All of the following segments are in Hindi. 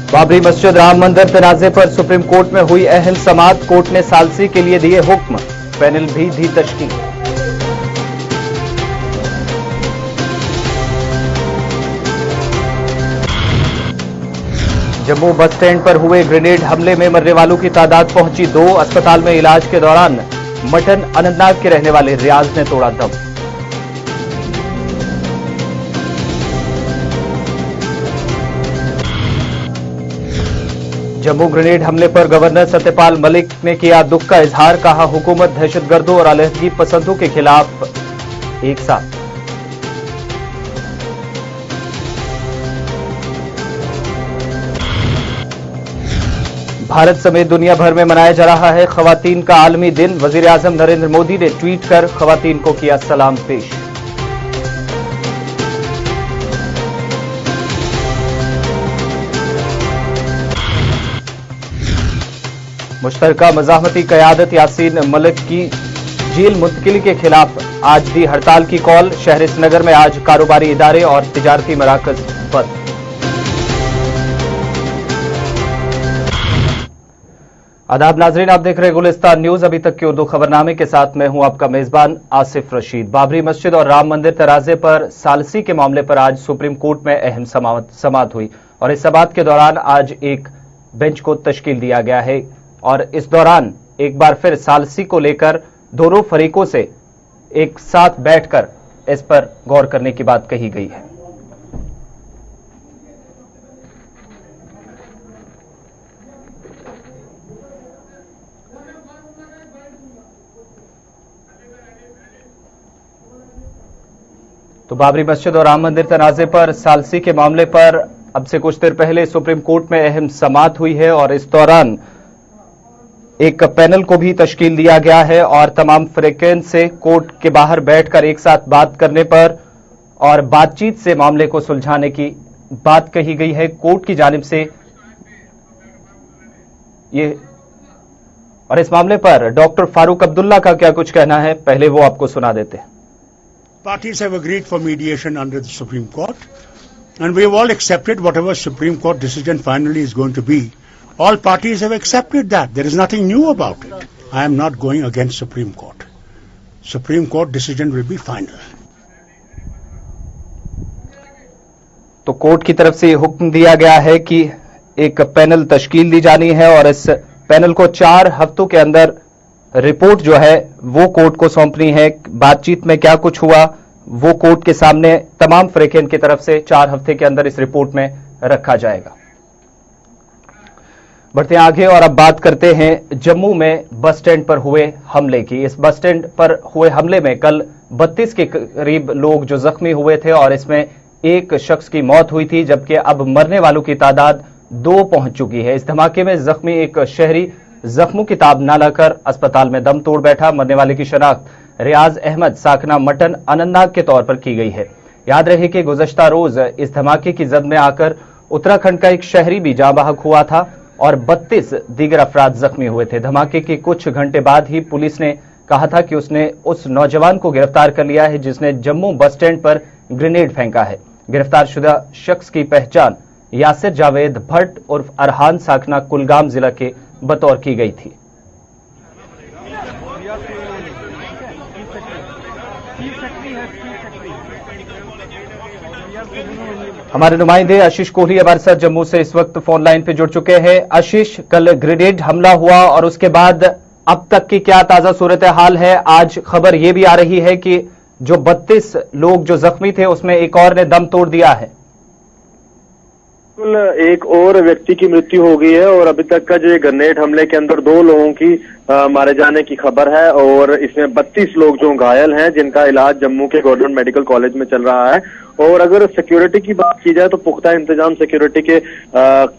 बाबरी मस्जिद राम मंदिर तनाजे पर सुप्रीम कोर्ट में हुई अहम समाअत। कोर्ट ने सालसी के लिए दिए हुक्म, पैनल भी दी तश्कील। जम्मू बस स्टैंड पर हुए ग्रेनेड हमले में मरने वालों की तादाद पहुंची 2। अस्पताल में इलाज के दौरान मटन अनंतनाग के रहने वाले रियाज ने तोड़ा दम। जम्मू ग्रेनेड हमले पर गवर्नर सत्यपाल मलिक ने किया दुख का इजहार। कहा, हुकूमत दहशतगर्दों और अलहदगी पसंदों के खिलाफ एक साथ। भारत समेत दुनिया भर में मनाया जा रहा है खवातीन का आलमी दिन। वजीर आजम नरेंद्र मोदी ने ट्वीट कर खवातीन को किया सलाम पेश। मुश्तरका मज़ाहमती क़यादत यासीन मलिक की जेल मुंतकिली के खिलाफ आज दी हड़ताल की कॉल। शहर श्रीनगर में आज कारोबारी इदारे और तिजारती मराकज बंद। आदाब नाजरीन, आप देख रहे गुलिस्तान न्यूज। अभी तक के उर्दू खबरनामे के साथ मैं हूं आपका मेजबान आसिफ रशीद। बाबरी मस्जिद और राम मंदिर तराजे पर सालसी के मामले पर आज सुप्रीम कोर्ट में अहम समाअत हुई और इस समाअत के दौरान आज एक बेंच को तश्कील दिया गया है और इस दौरान एक बार फिर सालसी को लेकर दोनों फरीकों से एक साथ बैठकर इस पर गौर करने की बात कही गई है। तो बाबरी मस्जिद और राम मंदिर तनाजे पर सालसी के मामले पर अब से कुछ देर पहले सुप्रीम कोर्ट में अहम समाअत हुई है और इस दौरान एक पैनल को भी तश्कील दिया गया है और तमाम फरीकैन से कोर्ट के बाहर बैठकर एक साथ बात करने पर और बातचीत से मामले को सुलझाने की बात कही गई है कोर्ट की जानिब से। ये और इस मामले पर डॉक्टर फारूक अब्दुल्ला का क्या कुछ कहना है, पहले वो आपको सुना देते हैं। Parties have agreed for mediation under the Supreme Court, and we have all accepted whatever Supreme Court decision finally is going to be. All parties have accepted that. There is nothing new about it. I am not going against Supreme Court. Supreme Court decision will be final. तो कोर्ट की तरफ से हुक्म दिया गया है कि एक पैनल तश्कील दी जानी है और इस पैनल को 4 हफ्तों के अंदर रिपोर्ट जो है वो कोर्ट को सौंपनी है। बातचीत में क्या कुछ हुआ वो कोर्ट के सामने तमाम फरीकैन की तरफ से 4 हफ्ते के अंदर इस रिपोर्ट में रखा जाएगा। बढ़ते हैं आगे और अब बात करते हैं जम्मू में बस स्टैंड पर हुए हमले की। इस बस स्टैंड पर हुए हमले में कल 32 के करीब लोग जो जख्मी हुए थे और इसमें एक शख्स की मौत हुई थी, जबकि अब मरने वालों की तादाद 2 पहुंच चुकी है। इस धमाके में जख्मी एक शहरी जख्मों की ताब न लाकर अस्पताल में दम तोड़ बैठा। मरने वाले की शनाख्त रियाज अहमद साकना मटन अनंतनाग के तौर पर की गई है। याद रहे कि गुज़श्ता रोज इस धमाके की जद में आकर उत्तराखंड का एक शहरी भी जाँ बहक हुआ था और 32 दीगर अफराद जख्मी हुए थे। धमाके के कुछ घंटे बाद ही पुलिस ने कहा था कि उसने उस नौजवान को गिरफ्तार कर लिया है जिसने जम्मू बस स्टैंड पर ग्रेनेड फेंका है। गिरफ्तार शुदा शख्स की पहचान यासिर जावेद भट्ट उर्फ अरहान साकना कुलगाम जिला के बतौर की गई थी। हमारे नुमाइंदे आशीष कोहली हमारे साथ जम्मू से इस वक्त फोन लाइन पे जुड़ चुके हैं। आशीष, कल ग्रेनेड हमला हुआ और उसके बाद अब तक की क्या ताजा सूरत हाल है? आज खबर यह भी आ रही है कि जो 32 लोग जो जख्मी थे उसमें एक और ने दम तोड़ दिया है। एक और व्यक्ति की मृत्यु हो गई है और अभी तक का जो ये ग्रेनेड हमले के अंदर 2 लोगों की मारे जाने की खबर है और इसमें 32 लोग जो घायल हैं जिनका इलाज जम्मू के गवर्नमेंट मेडिकल कॉलेज में चल रहा है। और अगर सिक्योरिटी की बात की जाए तो पुख्ता इंतजाम सिक्योरिटी के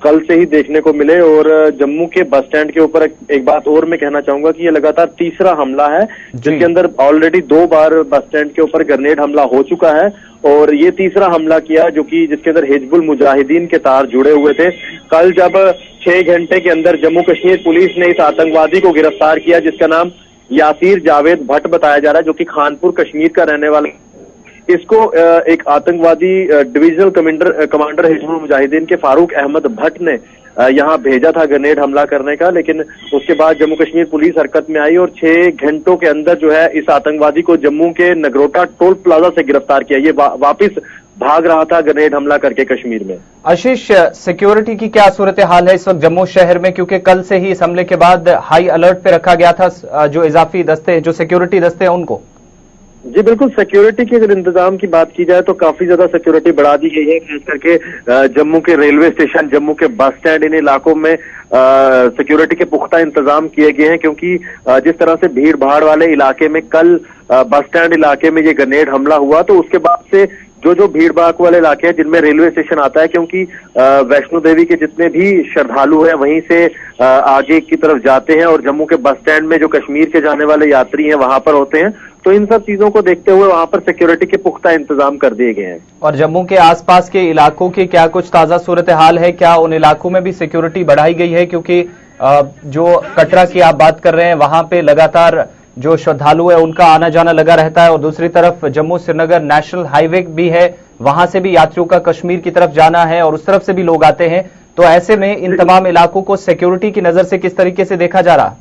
कल से ही देखने को मिले। और जम्मू के बस स्टैंड के ऊपर एक बात और मैं कहना चाहूंगा कि ये लगातार तीसरा हमला है जिसके अंदर ऑलरेडी 2 बार बस स्टैंड के ऊपर ग्रेनेड हमला हो चुका है और ये तीसरा हमला किया जो कि जिसके अंदर हिजबुल मुजाहिदीन के तार जुड़े हुए थे। कल जब 6 घंटे के अंदर जम्मू कश्मीर पुलिस ने इस आतंकवादी को गिरफ्तार किया जिसका नाम यासीर जावेद भट्ट बताया जा रहा है जो कि खानपुर कश्मीर का रहने वाला। इसको एक आतंकवादी डिविजनल कमांडर हिजबुल मुजाहिदीन के फारूक अहमद भट्ट ने यहाँ भेजा था ग्रेनेड हमला करने का, लेकिन उसके बाद जम्मू कश्मीर पुलिस हरकत में आई और 6 घंटों के अंदर जो है इस आतंकवादी को जम्मू के नगरोटा टोल प्लाजा से गिरफ्तार किया। ये वापिस भाग रहा था ग्रेनेड हमला करके कश्मीर में। आशीष, सिक्योरिटी की क्या सूरत हाल है इस वक्त जम्मू शहर में, क्योंकि कल से ही इस हमले के बाद हाई अलर्ट पे रखा गया था जो इजाफी दस्ते, जो सिक्योरिटी दस्ते हैं उनको? जी बिल्कुल, सिक्योरिटी के अगर इंतजाम की बात की जाए तो काफी ज्यादा सिक्योरिटी बढ़ा दी गई है, खास करके जम्मू के रेलवे स्टेशन, जम्मू के बस स्टैंड, इन इलाकों में सिक्योरिटी के पुख्ता इंतजाम किए गए हैं, क्योंकि जिस तरह से भीड़ भाड़ वाले इलाके में कल बस स्टैंड इलाके में ये ग्रेनेड हमला हुआ, तो उसके बाद से जो भीड़ भाड़ वाले इलाके हैं जिनमें रेलवे स्टेशन आता है, क्योंकि वैष्णो देवी के जितने भी श्रद्धालु हैं वहीं से आगे की तरफ जाते हैं और जम्मू के बस स्टैंड में जो कश्मीर के जाने वाले यात्री हैं वहां पर होते हैं, तो इन सब चीजों को देखते हुए वहां पर सिक्योरिटी के पुख्ता इंतजाम कर दिए गए हैं। और जम्मू के आसपास के इलाकों की क्या कुछ ताजा सूरत हाल है? क्या उन इलाकों में भी सिक्योरिटी बढ़ाई गई है? क्योंकि जो कटरा की आप बात कर रहे हैं वहां पे लगातार जो श्रद्धालु है उनका आना जाना लगा रहता है और दूसरी तरफ जम्मू श्रीनगर नेशनल हाईवे भी है, वहां से भी यात्रियों का कश्मीर की तरफ जाना है और उस तरफ से भी लोग आते हैं, तो ऐसे में इन तमाम इलाकों को सिक्योरिटी की नजर से किस तरीके से देखा जा रहा?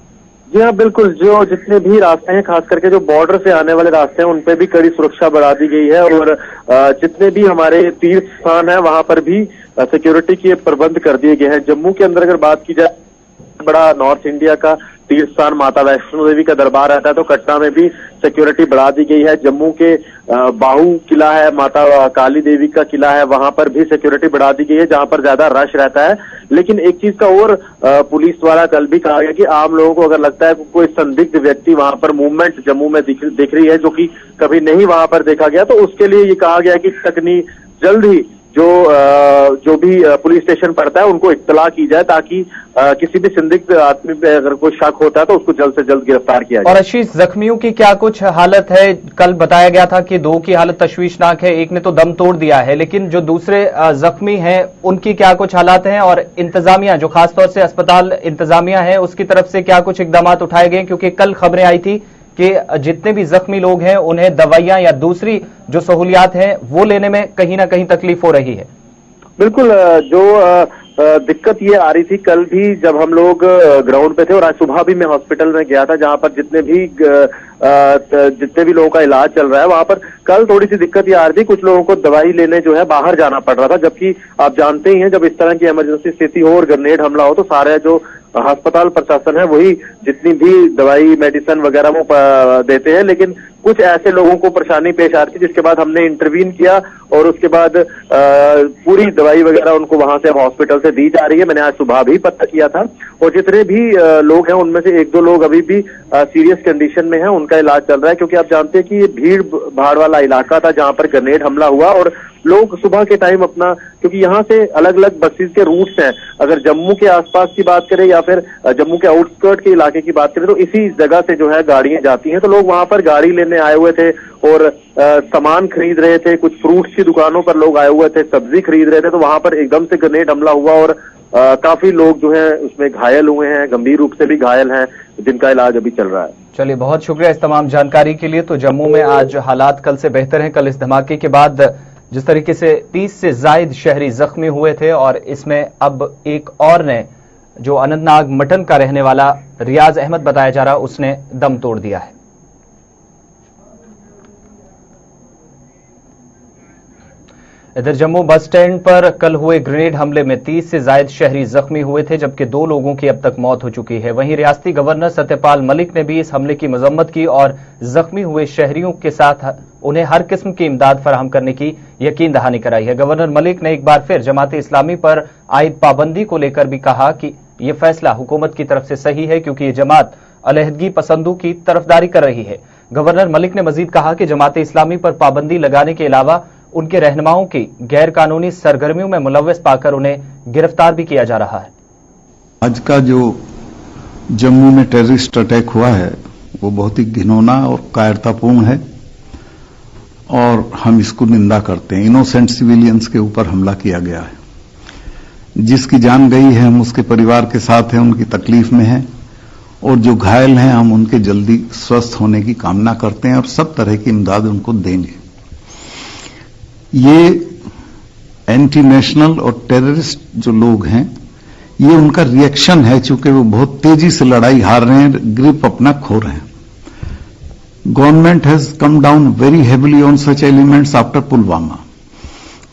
जी हाँ बिल्कुल, जो जितने भी रास्ते हैं, खास करके जो बॉर्डर से आने वाले रास्ते हैं उन पे भी कड़ी सुरक्षा बढ़ा दी गई है और जितने भी हमारे तीर्थ स्थान है वहां पर भी सिक्योरिटी के प्रबंध कर दिए गए हैं। जम्मू के अंदर अगर बात की जाए, बड़ा नॉर्थ इंडिया का तीर्थ स्थान माता वैष्णो देवी का दरबार रहता है, तो कटरा में भी सिक्योरिटी बढ़ा दी गई है। जम्मू के बाहू किला है, माता काली देवी का किला है, वहां पर भी सिक्योरिटी बढ़ा दी गई है जहां पर ज्यादा रश रहता है। लेकिन एक चीज का और पुलिस द्वारा कल भी कहा गया कि आम लोगों को अगर लगता है कोई संदिग्ध व्यक्ति वहां पर मूवमेंट जम्मू में दिख रही है जो कि कभी नहीं वहां पर देखा गया, तो उसके लिए ये कहा गया कि तकनीक जल्द ही जो भी पुलिस स्टेशन पड़ता है उनको इत्तला की जाए, ताकि किसी भी संदिग्ध आदमी पे अगर कोई शक होता है तो उसको जल्द से जल्द गिरफ्तार किया जाए। और आशीष, जख्मियों की क्या कुछ हालत है? कल बताया गया था कि 2 की हालत तशवीशनाक है, एक ने तो दम तोड़ दिया है, लेकिन जो दूसरे जख्मी हैं उनकी क्या कुछ हालात हैं? और इंतजामिया, जो खासतौर से अस्पताल इंतजामिया है, उसकी तरफ से क्या कुछ इकदाम उठाए गए? क्योंकि कल खबरें आई थी कि जितने भी जख्मी लोग हैं उन्हें दवाइयां या दूसरी जो सहूलियात हैं वो लेने में कहीं ना कहीं तकलीफ हो रही है। बिल्कुल, जो दिक्कत ये आ रही थी कल भी जब हम लोग ग्राउंड पे थे और आज सुबह भी मैं हॉस्पिटल में गया था जहां पर जितने भी लोगों का इलाज चल रहा है, वहां पर कल थोड़ी सी दिक्कत ये आ रही थी, कुछ लोगों को दवाई लेने जो है बाहर जाना पड़ रहा था, जबकि आप जानते ही हैं जब इस तरह की इमरजेंसी स्थिति हो और ग्रेनेड हमला हो तो सारे जो अस्पताल प्रशासन है वही जितनी भी दवाई मेडिसिन वगैरह वो देते हैं, लेकिन कुछ ऐसे लोगों को परेशानी पेश आ रही थी जिसके बाद हमने इंटरवीन किया और उसके बाद पूरी दवाई वगैरह उनको वहां से हॉस्पिटल से दी जा रही है। मैंने आज सुबह भी पता किया था और जितने भी लोग हैं उनमें से 1-2 लोग अभी भी सीरियस कंडीशन में हैं, उनका इलाज चल रहा है, क्योंकि आप जानते हैं कि ये भीड़ भाड़ वाला इलाका था जहां पर ग्रेनेड हमला हुआ और लोग सुबह के टाइम अपना, क्योंकि यहाँ से अलग अलग बसेस के रूट्स हैं, अगर जम्मू के आसपास की बात करें या फिर जम्मू के आउटस्कर्ट के इलाके की बात करें तो इसी जगह से जो है गाड़ियां जाती हैं, तो लोग वहां पर गाड़ी लेने आए हुए थे और सामान खरीद रहे थे, कुछ फ्रूट्स की दुकानों पर लोग आए हुए थे, सब्जी खरीद रहे थे, तो वहां पर एकदम से ग्रेनेड हमला हुआ और काफी लोग जो है उसमें घायल हुए हैं, गंभीर रूप से भी घायल हैं, जिनका इलाज अभी चल रहा है। चलिए, बहुत शुक्रिया इस तमाम जानकारी के लिए। तो जम्मू में आज हालात कल से बेहतर हैं। कल इस धमाके के बाद जिस तरीके से 30 से जायद शहरी जख्मी हुए थे और इसमें अब एक और ने, जो अनंतनाग मटन का रहने वाला रियाज अहमद बताया जा रहा, उसने दम तोड़ दिया है। इधर जम्मू बस स्टैंड पर कल हुए ग्रेनेड हमले में 30 से जायद शहरी जख्मी हुए थे, जबकि 2 लोगों की अब तक मौत हो चुकी है। वहीं रियासती गवर्नर सत्यपाल मलिक ने भी इस हमले की मजम्मत की और जख्मी हुए शहरियों के साथ उन्हें हर किस्म की इमदाद फराहम करने की यकीन दहानी कराई है। गवर्नर मलिक ने एक बार फिर जमात इस्लामी पर आयद पाबंदी को लेकर भी कहा कि यह फैसला हुकूमत की तरफ से सही है, क्योंकि ये जमात अलहदगी पसंदों की तरफदारी कर रही है। गवर्नर मलिक ने मजीद कहा कि जमात इस्लामी पर पाबंदी लगाने के अलावा उनके रहनुमाओं की गैर कानूनी सरगर्मियों में मुलव्वस पाकर उन्हें गिरफ्तार भी किया जा रहा है। आज का जो जम्मू में टेररिस्ट अटैक हुआ है वो बहुत ही घिनौना और कायरतापूर्ण है और हम इसको निंदा करते हैं। इनोसेंट सिविलियंस के ऊपर हमला किया गया है, जिसकी जान गई है हम उसके परिवार के साथ हैं, उनकी तकलीफ में हैं, और जो घायल हैं हम उनके जल्दी स्वस्थ होने की कामना करते हैं और सब तरह की इमदाद उनको देंगे। ये एंटी नेशनल और टेररिस्ट जो लोग हैं, ये उनका रिएक्शन है, चूंकि वो बहुत तेजी से लड़ाई हार रहे हैं, ग्रिप अपना खो रहे हैं। Government has come down very heavily on such elements after Pulwama,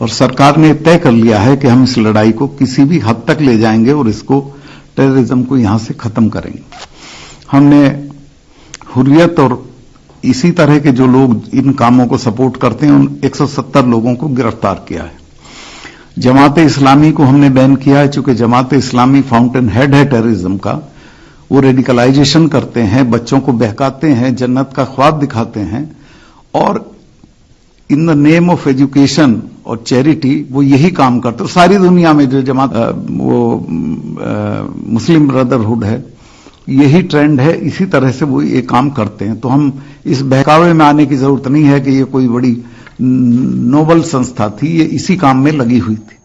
और सरकार ने तय कर लिया है कि हम इस लड़ाई को किसी भी हद तक ले जाएंगे और इसको टेररिज्म को यहां से खत्म करेंगे। हमने हुर्रियत और इसी तरह के जो लोग इन कामों को सपोर्ट करते हैं उन 170 लोगों को गिरफ्तार किया है। जमात इस्लामी को हमने बैन किया है, चूंकि जमात इस्लामी फाउंटेन हेड है टेररिज्म का। वो रेडिकलाइजेशन करते हैं, बच्चों को बहकाते हैं, जन्नत का ख्वाब दिखाते हैं, और in the name of education और चैरिटी वो यही काम करते हैं। सारी दुनिया में जो जमात मुस्लिम ब्रदरहुड है, यही ट्रेंड है, इसी तरह से वो ये काम करते हैं। तो हम इस बहकावे में आने की जरूरत नहीं है कि ये कोई बड़ी नोबल संस्था थी, ये इसी काम में लगी हुई थी।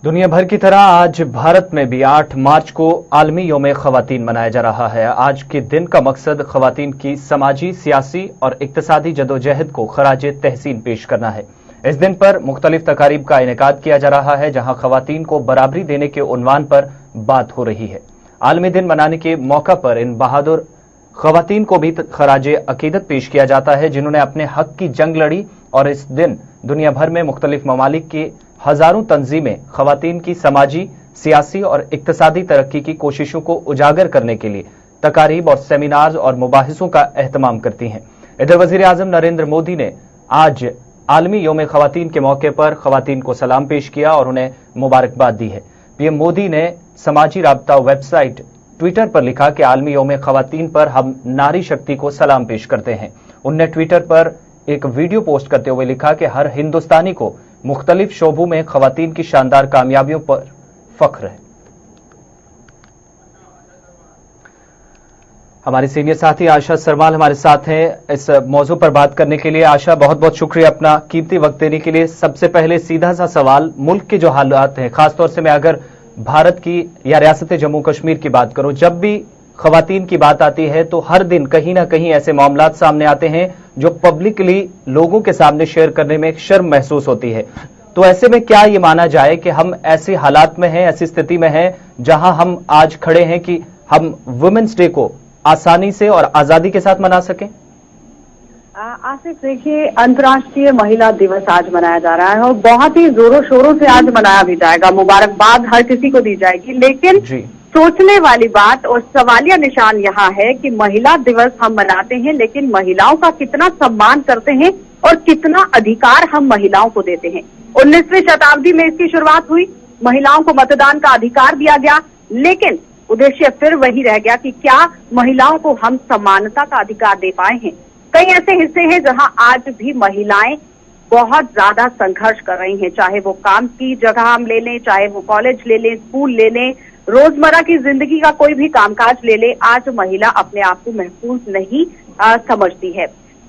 दुनिया भर की तरह आज भारत में भी 8 मार्च को आलमी यौम ख़वातीन मनाया जा रहा है। आज के दिन का मकसद ख़वातीन की समाजी, सियासी और इक्तिसादी जदोजहद को खराजे तहसीन पेश करना है। इस दिन पर मुख्तलिफ तकारीब का इनेकाद किया जा रहा है, जहां ख़वातीन को बराबरी देने के उन्वान पर बात हो रही है। आलमी दिन मनाने के मौका पर इन बहादुर ख़वातीन को भी खराजे अकीदत पेश किया जाता है, जिन्होंने अपने हक की जंग लड़ी, और इस दिन दुनिया भर में मुख्तलिफ ममालिक की हजारों तंजीमें ख़वातीन की समाजी, सियासी और इक्तिसादी तरक्की की कोशिशों को उजागर करने के लिए तकारीब और सेमिनार्स और मुबाहिसों का एहतमाम करती हैं। इधर वज़ीर आज़म नरेंद्र मोदी ने आज आलमी यौम ख़वातीन के मौके पर ख़वातीन को सलाम पेश किया और उन्हें मुबारकबाद दी है। पीएम मोदी ने समाजी राब्ता वेबसाइट ट्विटर पर लिखा कि आलमी यौम ख़वातीन पर हम नारी शक्ति को सलाम पेश करते हैं। उनने ट्विटर पर एक वीडियो पोस्ट करते हुए लिखा कि हर हिंदुस्तानी को मुख्तलिफ शोबों में ख़वातीन की शानदार कामयाबियों पर फख्र है। हमारे सीनियर साथी आशा सरवाल हमारे साथ हैं इस मौजू पर बात करने के लिए। आशा, बहुत बहुत शुक्रिया अपना कीमती वक्त देने के लिए। सबसे पहले सीधा सा सवाल, मुल्क के जो हालात हैं, खासतौर से मैं अगर भारत की या रियासत जम्मू कश्मीर की बात करूं, जब भी ख़वातीन की बात आती है तो हर दिन कहीं ना कहीं ऐसे मामलात सामने आते हैं जो पब्लिकली लोगों के सामने शेयर करने में एक शर्म महसूस होती है। तो ऐसे में क्या ये माना जाए कि हम ऐसे हालात में हैं, ऐसी स्थिति में हैं जहां हम आज खड़े हैं कि हम वुमेन्स डे को आसानी से और आजादी के साथ मना सकें? आसिफ, देखिए, अंतर्राष्ट्रीय महिला दिवस आज मनाया जा रहा है और बहुत ही जोरों शोरों से आज मनाया भी जाएगा। मुबारकबाद हर किसी को दी जाएगी, लेकिन सोचने वाली बात और सवालिया निशान यहाँ है कि महिला दिवस हम मनाते हैं, लेकिन महिलाओं का कितना सम्मान करते हैं और कितना अधिकार हम महिलाओं को देते हैं। 19वीं शताब्दी में इसकी शुरुआत हुई, महिलाओं को मतदान का अधिकार दिया गया, लेकिन उद्देश्य फिर वही रह गया कि क्या महिलाओं को हम समानता का अधिकार दे पाए हैं। कई ऐसे हिस्से हैं जहां आज भी महिलाएं बहुत ज्यादा संघर्ष कर रही हैं, चाहे वो काम की जगह हम ले लें, चाहे वो कॉलेज ले लें, स्कूल ले लें, रोजमर्रा की जिंदगी का कोई भी कामकाज ले ले, आज महिला अपने आप को महफूज नहीं समझती है।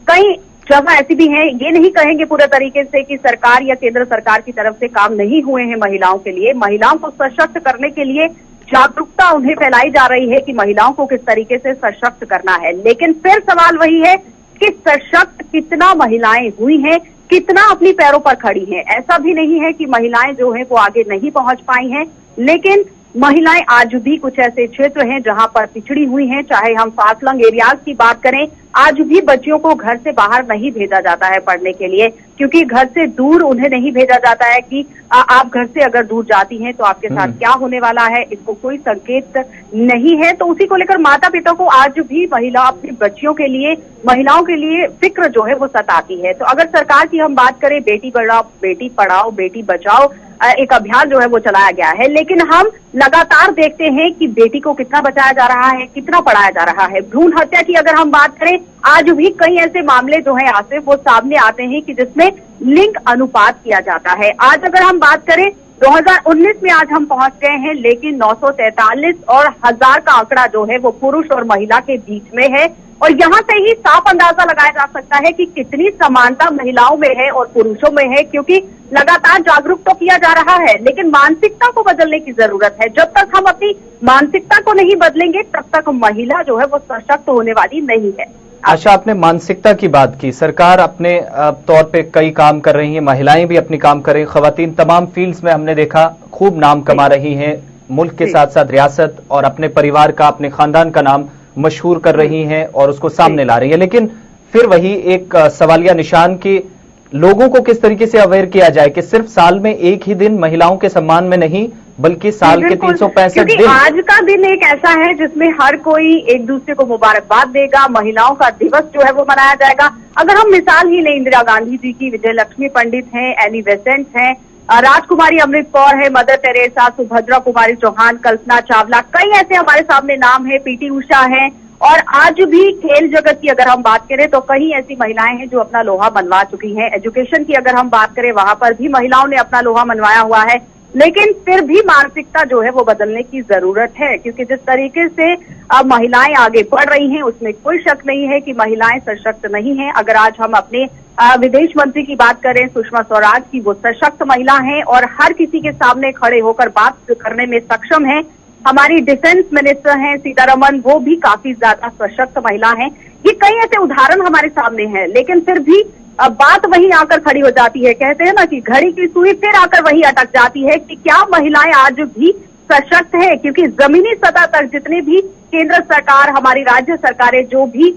कई जगह ऐसी भी हैं, ये नहीं कहेंगे पूरे तरीके से कि सरकार या केंद्र सरकार की तरफ से काम नहीं हुए हैं महिलाओं के लिए। महिलाओं को सशक्त करने के लिए जागरूकता उन्हें फैलाई जा रही है कि महिलाओं को किस तरीके से सशक्त करना है, लेकिन फिर सवाल वही है कि सशक्त कितना महिलाएं हुई हैं, कितना अपनी पैरों पर खड़ी हैं। ऐसा भी नहीं है कि महिलाएं जो हैं वो आगे नहीं पहुंच पाई हैं, लेकिन महिलाएं आज भी कुछ ऐसे क्षेत्र हैं जहां पर पिछड़ी हुई हैं। चाहे हम फासलंग एरियाज की बात करें, आज भी बच्चियों को घर से बाहर नहीं भेजा जाता है पढ़ने के लिए, क्योंकि घर से दूर उन्हें नहीं भेजा जाता है कि आप घर से अगर दूर जाती हैं तो आपके साथ क्या होने वाला है, इसको कोई संकेत नहीं है। तो उसी को लेकर माता पिता को आज भी महिला अपनी बच्चियों के लिए, महिलाओं के लिए फिक्र जो है वो सताती है। तो अगर सरकार की हम बात करें, बेटी पढ़ाओ बेटी बचाओ एक अभियान जो है वो चलाया गया है, लेकिन हम लगातार देखते हैं कि बेटी को कितना बचाया जा रहा है, कितना पढ़ाया जा रहा है। भ्रूण हत्या की अगर हम बात करें, आज भी कई ऐसे मामले जो है आसिफ वो सामने आते हैं कि जिसमें लिंग अनुपात किया जाता है। आज अगर हम बात करें 2019 में आज हम पहुंच गए हैं, लेकिन 943 और 1000 का आंकड़ा जो है वो पुरुष और महिला के बीच में है, और यहाँ से ही साफ अंदाजा लगाया जा सकता है कि कितनी समानता महिलाओं में है और पुरुषों में है, क्योंकि लगातार जागरूक तो किया जा रहा है, लेकिन मानसिकता को बदलने की जरूरत है। जब तक हम अपनी मानसिकता को नहीं बदलेंगे, तब तक महिला जो है वो सशक्त होने वाली नहीं है। आशा, आपने मानसिकता की बात की। सरकार अपने तौर पे कई काम कर रही है, महिलाएं भी अपनी काम कर रही हैं, खवातीन तमाम फील्ड्स में हमने देखा खूब नाम कमा रही हैं, मुल्क के साथ साथ रियासत और अपने परिवार का, अपने खानदान का नाम मशहूर कर रही हैं और उसको सामने ला रही है। लेकिन फिर वही एक सवालिया निशान कि लोगों को किस तरीके से अवेयर किया जाए कि सिर्फ साल में एक ही दिन महिलाओं के सम्मान में नहीं, बल्कि साल के 365 दिन। आज का दिन एक ऐसा है जिसमें हर कोई एक दूसरे को मुबारकबाद देगा, महिलाओं का दिवस जो है वो मनाया जाएगा। अगर हम मिसाल ही लें, इंदिरा गांधी जी की, विजय लक्ष्मी पंडित हैं, एनी बेसेंट हैं, राजकुमारी अमृत कौर है, मदर टेरेसा, सुभद्रा कुमारी चौहान, कल्पना चावला, कई ऐसे हमारे सामने नाम है, पीटी उषा है। और आज भी खेल जगत की अगर हम बात करें तो कई ऐसी महिलाएं हैं जो अपना लोहा मनवा चुकी हैं। एजुकेशन की अगर हम बात करें, वहां पर भी महिलाओं ने अपना लोहा मनवाया हुआ है। लेकिन फिर भी मानसिकता जो है वो बदलने की जरूरत है, क्योंकि जिस तरीके से अब महिलाएं आगे बढ़ रही हैं उसमें कोई शक नहीं है कि महिलाएं सशक्त नहीं हैं। अगर आज हम अपने विदेश मंत्री की बात करें, सुषमा स्वराज की, वो सशक्त महिला हैं और हर किसी के सामने खड़े होकर बात करने में सक्षम हैं। हमारी डिफेंस मिनिस्टर हैं सीतारमन, वो भी काफी ज्यादा सशक्त महिला हैं। ये कई ऐसे उदाहरण हमारे सामने हैं, लेकिन फिर भी अब बात वहीं आकर खड़ी हो जाती है। कहते हैं ना कि घड़ी की सुई फिर आकर वहीं अटक जाती है कि क्या महिलाएं आज भी सशक्त है, क्योंकि जमीनी सतह तक जितने भी केंद्र सरकार, हमारी राज्य सरकारें जो भी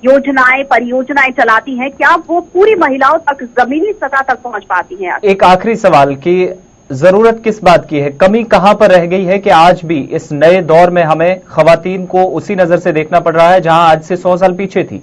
योजनाएं, परियोजनाएं चलाती हैं, क्या वो पूरी महिलाओं तक, जमीनी सतह तक पहुंच पाती हैं? एक आखिरी सवाल कि जरूरत किस बात की है, कमी कहां पर रह गई है कि आज भी इस नए दौर में हमें खवातीन को उसी नजर से देखना पड़ रहा है जहां आज से 100 साल पीछे थी?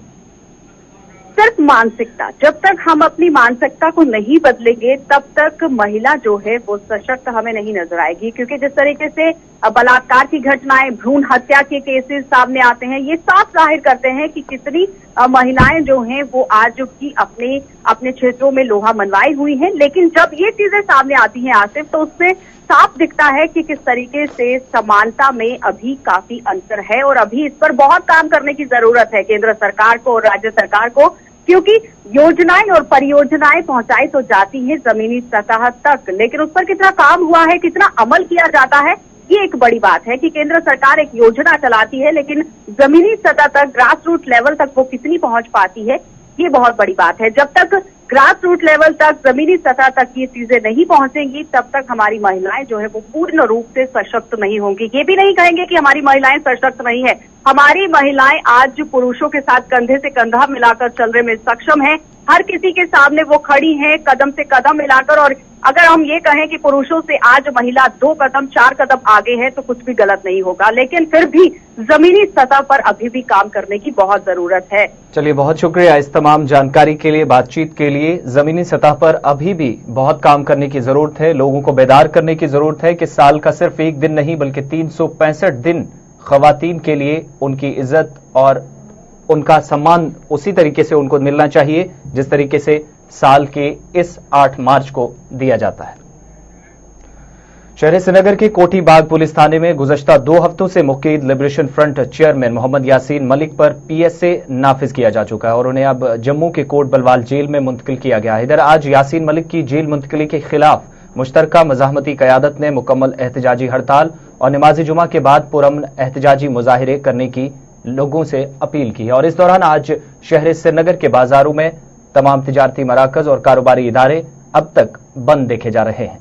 सिर्फ मानसिकता, जब तक हम अपनी मानसिकता को नहीं बदलेंगे तब तक महिला जो है वो सशक्त हमें नहीं नजर आएगी। क्योंकि जिस तरीके से बलात्कार की घटनाएं, भ्रूण हत्या के केसेस सामने आते हैं, ये साफ जाहिर करते हैं कि कितनी महिलाएं जो हैं वो आज भी अपने क्षेत्रों में लोहा मनवाई हुई हैं। लेकिन जब ये चीजें सामने आती हैं आसिफ, तो उससे साफ दिखता है कि किस तरीके से समानता में अभी काफी अंतर है और अभी इस पर बहुत काम करने की जरूरत है केंद्र सरकार को और राज्य सरकार को। क्योंकि योजनाएं और परियोजनाएं पहुंचाई तो जाती हैं जमीनी सतह तक, लेकिन उस पर कितना काम हुआ है, कितना अमल किया जाता है, ये एक बड़ी बात है कि केंद्र सरकार एक योजना चलाती है लेकिन जमीनी सतह तक, ग्रास रूट लेवल तक वो कितनी पहुंच पाती है, ये बहुत बड़ी बात है। जब तक ग्रास रूट लेवल तक, जमीनी सतह तक ये चीजें नहीं पहुंचेंगी, तब तक हमारी महिलाएं जो है वो पूर्ण रूप से सशक्त नहीं होंगी। ये भी नहीं कहेंगे कि हमारी महिलाएं सशक्त नहीं है, हमारी महिलाएं आज पुरुषों के साथ कंधे से कंधा मिलाकर चलने में सक्षम है। हर किसी के सामने वो खड़ी हैं कदम से कदम मिलाकर। और अगर हम ये कहें कि पुरुषों से आज महिला 2 कदम 4 कदम आगे है तो कुछ भी गलत नहीं होगा, लेकिन फिर भी जमीनी सतह पर अभी भी काम करने की बहुत जरूरत है। चलिए, बहुत शुक्रिया इस तमाम जानकारी के लिए, बातचीत के लिए। जमीनी सतह पर अभी भी बहुत काम करने की जरूरत है, लोगों को बेदार करने की जरूरत है कि साल का सिर्फ एक दिन नहीं बल्कि 365 दिन खवातीन के लिए उनकी इज्जत और उनका सम्मान उसी तरीके से उनको मिलना चाहिए जिस तरीके से साल के इस 8 मार्च को दिया जाता है। शहर श्रीनगर के कोठी बाग पुलिस थाने में गुज़श्ता 2 हफ्तों से मुक़ीद liberation front chairman Mohammad Yasin Malik पर PSA नाफिज किया जा चुका है और उन्हें अब जम्मू के कोट बलवाल जेल में मुंतकिल किया गया है। इधर आज यासीन मलिक की जेल मुंतकिली के खिलाफ मुश्तरका मज़ाहमती क़यादत ने मुकम्मल एहतजाजी हड़ताल और नमाज जुमा के बाद पुरअमन एहतजाजी मुजाहिरे करने की लोगों से अपील की है। और इस दौरान आज शहर श्रीनगर के बाजारों में तमाम तिजारती मराकज और कारोबारी इदारे अब तक बंद देखे जा रहे हैं।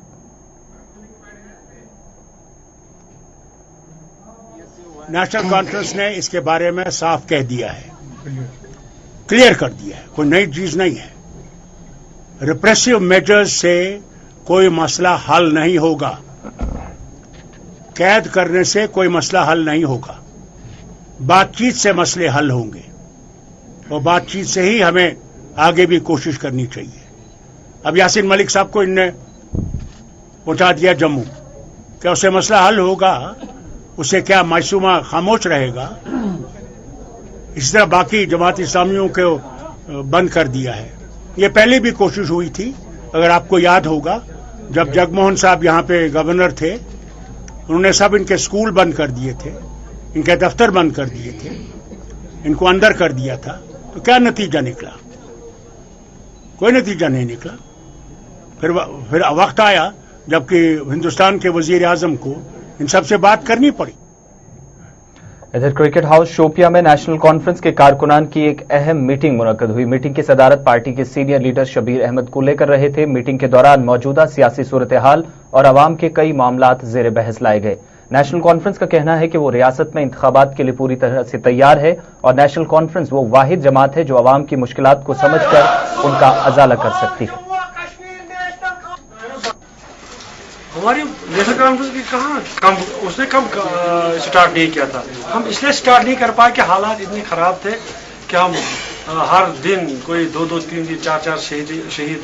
नेशनल कॉन्फ्रेंस ने इसके बारे में साफ कह दिया है, क्लियर कर दिया है, कोई नई चीज नहीं है। रिप्रेसिव मेजर्स से कोई मसला हल नहीं होगा, कैद करने से कोई मसला हल नहीं होगा, बातचीत से मसले हल होंगे और बातचीत से ही हमें आगे भी कोशिश करनी चाहिए। अब यासीन मलिक साहब को इनने पहुंचा दिया जम्मू, क्या उससे मसला हल होगा? उससे क्या मासूमा खामोश रहेगा? इस तरह बाकी जमात इस्लामियों को बंद कर दिया है। ये पहले भी कोशिश हुई थी, अगर आपको याद होगा, जब जगमोहन साहब यहाँ पे गवर्नर थे, उन्होंने सब इनके स्कूल बंद कर दिए थे, इनके दफ्तर बंद कर दिए थे, इनको अंदर कर दिया था। तो क्या नतीजा निकला? कोई नतीजा नहीं निकला। फिर वक्त आया जबकि हिंदुस्तान के वजीर आजम को इन सबसे बात करनी पड़ी। इधर क्रिकेट हाउस शोपिया में नेशनल कॉन्फ्रेंस के कारकुनान की एक अहम मीटिंग मुनक्कद हुई। मीटिंग की सदारत पार्टी के सीनियर लीडर शबीर अहमद कुल्ले कर रहे थे। मीटिंग के दौरान मौजूदा सियासी सूरत हाल और अवाम के कई मामलात जेर बहस लाए गए। नेशनल कॉन्फ्रेंस का कहना है कि वो रियासत में इंतखाबात के लिए पूरी तरह से तैयार है और नेशनल कॉन्फ्रेंस वो वाहिद जमात है जो अवाम की मुश्किलात को समझकर उनका अजाला कर सकती है। हमारी नेशनल कॉन्फ्रेंस की कहाँ उसने कम स्टार्ट नहीं किया था। हम इसलिए स्टार्ट नहीं कर पाए कि हालात इतने खराब थे कि हम हर दिन कोई 2-2, 3-3, 4-4 शहीद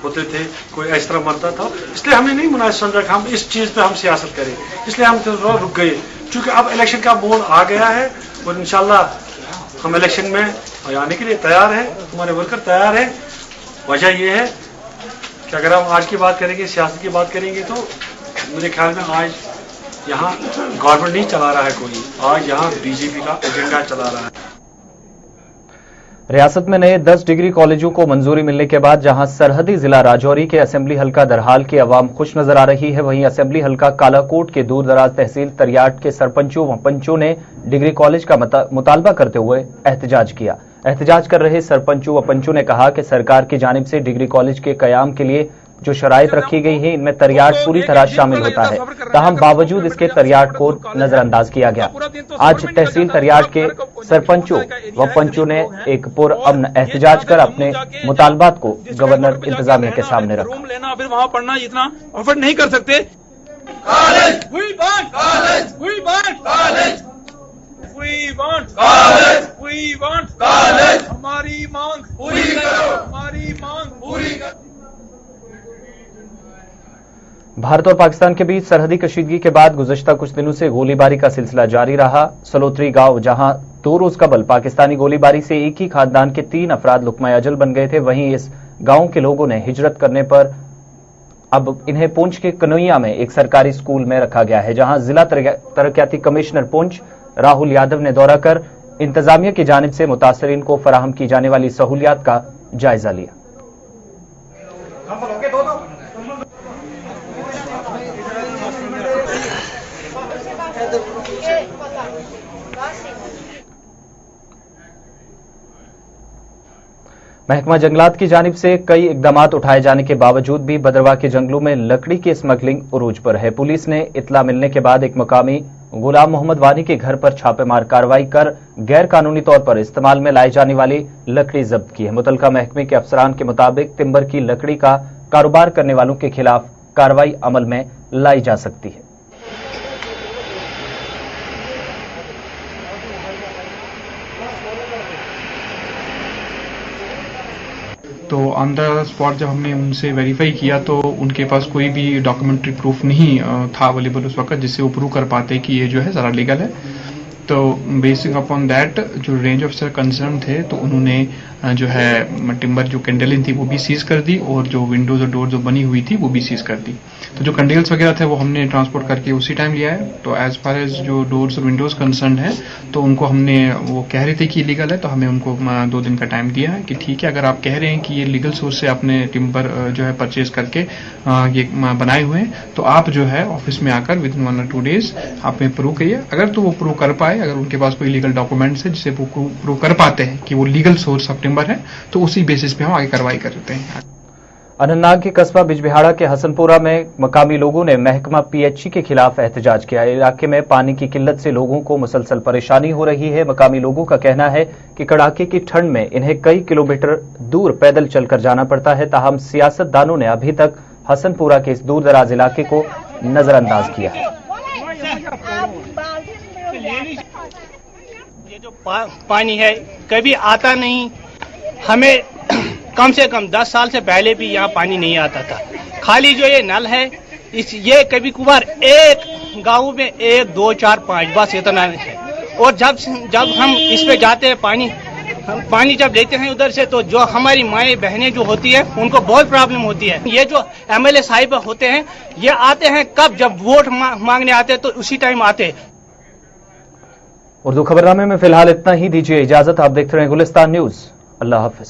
होते थे, कोई इस तरह मरता था। इसलिए हमने नहीं मुनासिब समझा कि हम इस चीज पे हम सियासत करें, इसलिए हम थोड़ा रुक गए। क्योंकि अब इलेक्शन का मोड आ गया है और इंशाल्लाह हम इलेक्शन में आने के लिए तैयार हैं, हमारे वर्कर तैयार हैं। वजह यह है कि अगर हम आज की बात करेंगे, सियासत की बात करेंगे, तो मेरे ख्याल में आज यहाँ गवर्नमेंट नहीं चला रहा है कोई, आज यहाँ बीजेपी का एजेंडा चला रहा है। रियासत में नए 10 डिग्री कॉलेजों को मंजूरी मिलने के बाद जहां सरहदी जिला राजौरी के असेंबली हलका दरहाल की अवाम खुश नजर आ रही है, वहीं असेंबली हलका कालाकोट के दूर दराज तहसील तरियाट के सरपंचों व पंचों ने डिग्री कॉलेज का मुतालबा करते हुए एहतजाज किया। एहतजाज कर रहे सरपंचों व पंचों ने कहा कि सरकार की जानिब से डिग्री कॉलेज के कयाम के लिए जो शराइत रखी गई है इनमें तरियाट पूरी तरह शामिल होता है, ताहम बावजूद इसके तरियाट को नजरअंदाज किया गया। आज तहसील तरियाट के सरपंचों व पंचों ने एक पुरअमन एहतजाज कर अपने मुतालबात को गवर्नर इंतजामिया के सामने रखा। लेना फिर वहां पढ़ना इतना अफर्ट नहीं कर सकते। हमारी मांग पूरी करो, हमारी मांग पूरी करो। भारत और पाकिस्तान के बीच सरहदी कशीदगी के बाद गुज़श्ता कुछ दिनों से गोलीबारी का सिलसिला जारी रहा। सलोत्री गांव जहां 2 रोज कबल पाकिस्तानी गोलीबारी से एक ही खानदान के 3 अफराद लुकमा अजल बन गए थे, वहीं इस गांव के लोगों ने हिजरत करने पर अब इन्हें पुंछ के कनोइया में एक सरकारी स्कूल में रखा गया है, जहां जिला तरक्याती कमिश्नर पुंछ राहुल यादव ने दौरा कर इंतजामिया की जानिब से मुतासरीन को फराहम की जाने वाली सहूलियात का जायजा लिया। महकमा जंगलात की जानिब से कई इकदामात उठाए जाने के बावजूद भी भद्रवाह के जंगलों में लकड़ी की स्मगलिंग उरूज पर है। पुलिस ने इत्ला मिलने के बाद एक मकामी गुलाम मोहम्मद वानी के घर पर छापेमार कार्रवाई कर गैर कानूनी तौर पर इस्तेमाल में लाई जाने वाली लकड़ी जब्त की है। मुतलका महकमे के अफसरान के मुताबिक टिम्बर की लकड़ी का कारोबार करने वालों के खिलाफ कार्रवाई अमल में लाई जा सकती है। तो ऑन द स्पॉट जब हमने उनसे वेरीफाई किया तो उनके पास कोई भी डॉक्यूमेंट्री प्रूफ नहीं था अवेलेबल उस वक्त जिससे वो प्रूव कर पाते कि ये जो है ज़रा लीगल है। तो बेसिक अपॉन दैट जो रेंज ऑफिसर कंसर्न थे तो उन्होंने जो है टिम्बर जो कैंडलिंग थी वो भी सीज कर दी और जो विंडोज और डोर जो बनी हुई थी वो भी सीज कर दी। तो जो कंडेल्स वगैरह थे वो हमने ट्रांसपोर्ट करके उसी टाइम लिया है। तो एज फार एज जो डोर्स और विंडोज कंसर्न है तो उनको हमने वो कह रहे थे कि लीगल है, तो हमें उनको 2 दिन का टाइम दिया है कि ठीक है, अगर आप कह रहे हैं कि ये लीगल सोर्स से आपने टिम्बर जो है परचेज करके ये बनाए हुए हैं तो आप जो है ऑफिस में आकर विद इन 1 or 2 days आप में प्रूव करिए। अगर तो वो प्रूव कर पाए, अगर उनके पास कोई लीगल डॉक्यूमेंट्स है जिसे वो प्रूव कर पाते हैं कि वो लीगल सोर्स ऑफ टिम्बर है तो उसी बेसिस पे हम आगे कार्रवाई करते हैं। अनंतनाग के कस्बा बिजबिहाड़ा के हसनपुरा में मकामी लोगों ने महकमा पीएचई के खिलाफ एहतजाज किया। इलाके में पानी की किल्लत से लोगों को मुसलसल परेशानी हो रही है। मकामी लोगों का कहना है कि कड़ाके की ठंड में इन्हें कई किलोमीटर दूर पैदल चलकर जाना पड़ता है, ताहम सियासतदानों ने अभी तक हसनपुरा के इस दूर दराज इलाके को नजरअंदाज किया है। ये जो पानी है कभी आता नहीं, हमें कम से कम 10 साल से पहले भी यहाँ पानी नहीं आता था। खाली जो ये नल है ये कभी कभार एक गांव में 1, 2, 4, 5 बस इतना है। और जब हम इस पे जाते हैं पानी जब लेते हैं उधर से तो जो हमारी माएँ बहनें जो होती है उनको बहुत प्रॉब्लम होती है। ये जो MLA साहिब होते हैं ये आते हैं कब, जब वोट मांगने आते हैं तो उसी टाइम आते हैं। उर्दू खबरनामे में फिलहाल इतना ही, दीजिए इजाजत। आप देखते रहे गुलिस्तान न्यूज। अल्लाह हाफिज।